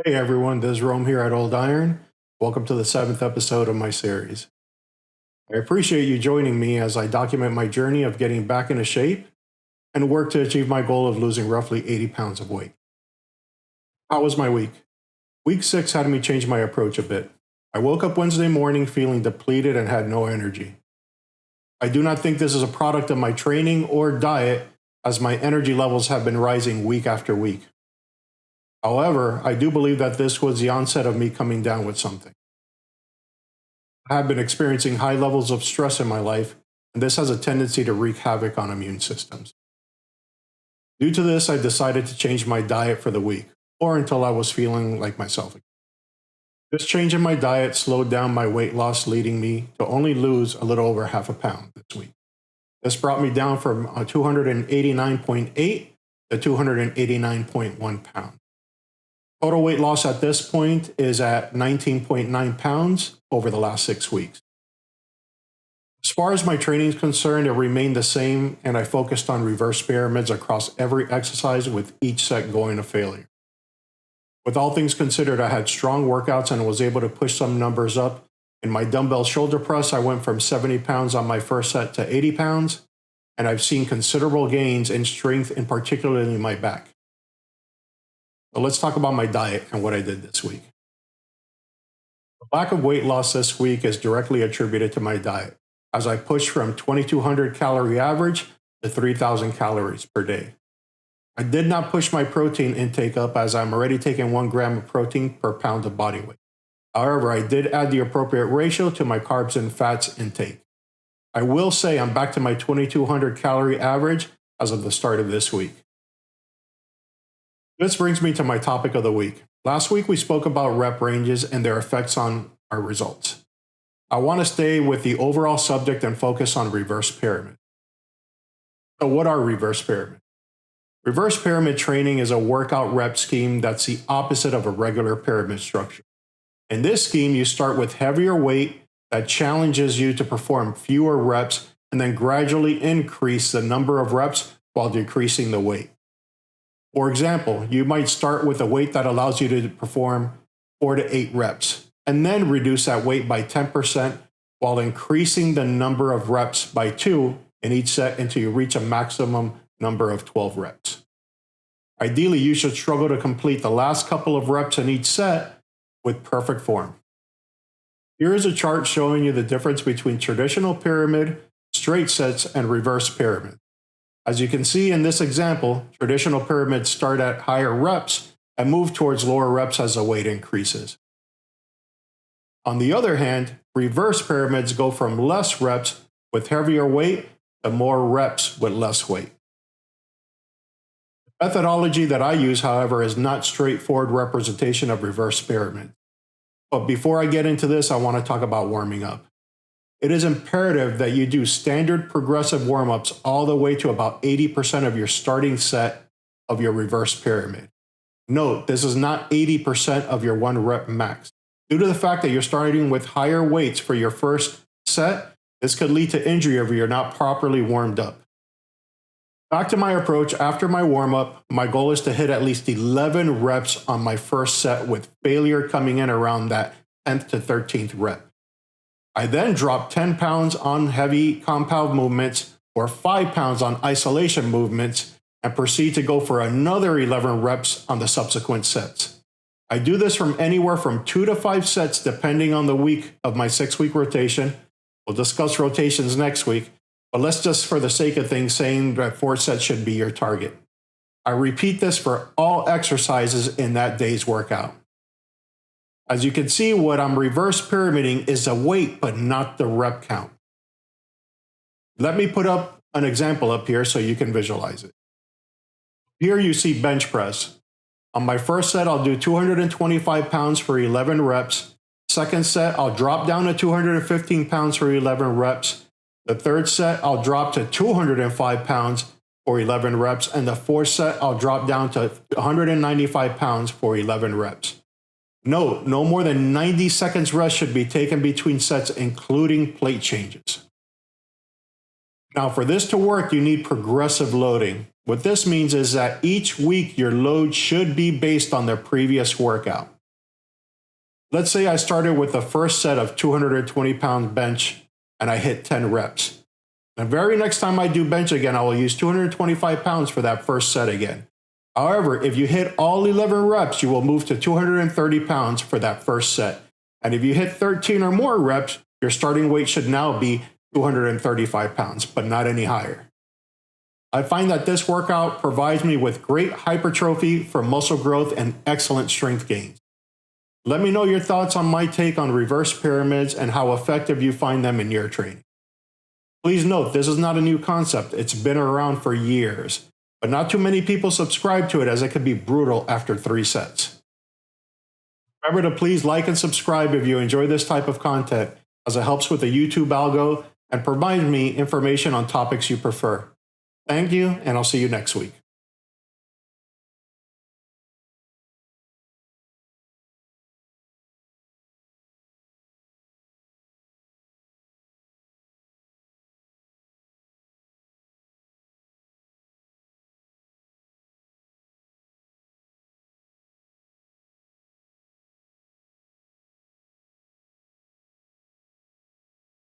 Hey everyone, this is Rome here at Old Iron. Welcome to the 7th episode of my series. I appreciate you joining me as I document my journey of getting back into shape and work to achieve my goal of losing roughly 80 pounds of weight. How was my week? Week 6 had me change my approach a bit. I woke up Wednesday morning feeling depleted and had no energy. I do not think this is a product of my training or diet, as my energy levels have been rising week after week. However, I do believe that this was the onset of me coming down with something. I have been experiencing high levels of stress in my life, and this has a tendency to wreak havoc on immune systems. Due to this, I decided to change my diet for the week, or until I was feeling like myself again. This change in my diet slowed down my weight loss, leading me to only lose a little over half a pound this week. This brought me down from 289.8 to 289.1 pounds. Total weight loss at this point is at 19.9 pounds over the last 6 weeks. As far as my training is concerned, it remained the same, and I focused on reverse pyramids across every exercise, with each set going to failure. With all things considered, I had strong workouts and was able to push some numbers up. In my dumbbell shoulder press, I went from 70 pounds on my first set to 80 pounds, and I've seen considerable gains in strength, in particularly my back. So let's talk about my diet and what I did this week. The lack of weight loss this week is directly attributed to my diet, as I pushed from 2,200 calorie average to 3,000 calories per day. I did not push my protein intake up, as I'm already taking 1 gram of protein per pound of body weight. However, I did add the appropriate ratio to my carbs and fats intake. I will say I'm back to my 2,200 calorie average as of the start of this week. This brings me to my topic of the week. Last week we spoke about rep ranges and their effects on our results. I want to stay with the overall subject and focus on reverse pyramid. So what are reverse pyramid? Reverse pyramid training is a workout rep scheme that's the opposite of a regular pyramid structure. In this scheme, you start with heavier weight that challenges you to perform fewer reps and then gradually increase the number of reps while decreasing the weight. For example, you might start with a weight that allows you to perform 4 to 8 reps, and then reduce that weight by 10% while increasing the number of reps by 2 in each set until you reach a maximum number of 12 reps. Ideally, you should struggle to complete the last couple of reps in each set with perfect form. Here is a chart showing you the difference between traditional pyramid, straight sets, and reverse pyramid. As you can see in this example, traditional pyramids start at higher reps and move towards lower reps as the weight increases. On the other hand, reverse pyramids go from less reps with heavier weight to more reps with less weight. The methodology that I use, however, is not straightforward representation of reverse pyramid. But before I get into this, I want to talk about warming up. It is imperative that you do standard progressive warm-ups all the way to about 80% of your starting set of your reverse pyramid. Note, this is not 80% of your 1 rep max. Due to the fact that you're starting with higher weights for your first set, this could lead to injury if you're not properly warmed up. Back to my approach, after my warm-up, my goal is to hit at least 11 reps on my first set, with failure coming in around that 10th to 13th rep. I then drop 10 pounds on heavy compound movements or 5 pounds on isolation movements and proceed to go for another 11 reps on the subsequent sets. I do this from anywhere from 2 to 5 sets depending on the week of my 6-week rotation. We'll discuss rotations next week, but let's just, for the sake of things, saying that 4 sets should be your target. I repeat this for all exercises in that day's workout. As you can see, what I'm reverse pyramiding is the weight, but not the rep count. Let me put up an example up here so you can visualize it. Here you see bench press. On my first set, I'll do 225 pounds for 11 reps. Second set, I'll drop down to 215 pounds for 11 reps. The third set, I'll drop to 205 pounds for 11 reps. And the fourth set, I'll drop down to 195 pounds for 11 reps. Note, no more than 90 seconds rest should be taken between sets, including plate changes. Now, for this to work, you need progressive loading. What this means is that each week your load should be based on the previous workout. Let's say I started with the first set of 220-pound bench and I hit 10 reps. The very next time I do bench again, I will use 225 pounds for that first set again. However, if you hit all 11 reps, you will move to 230 pounds for that first set. And if you hit 13 or more reps, your starting weight should now be 235 pounds, but not any higher. I find that this workout provides me with great hypertrophy for muscle growth and excellent strength gains. Let me know your thoughts on my take on reverse pyramids and how effective you find them in your training. Please note, this is not a new concept. It's been around for years, but not too many people subscribe to it as it could be brutal after 3 sets. Remember to please like and subscribe if you enjoy this type of content, as it helps with the YouTube algo and provides me information on topics you prefer. Thank you, and I'll see you next week.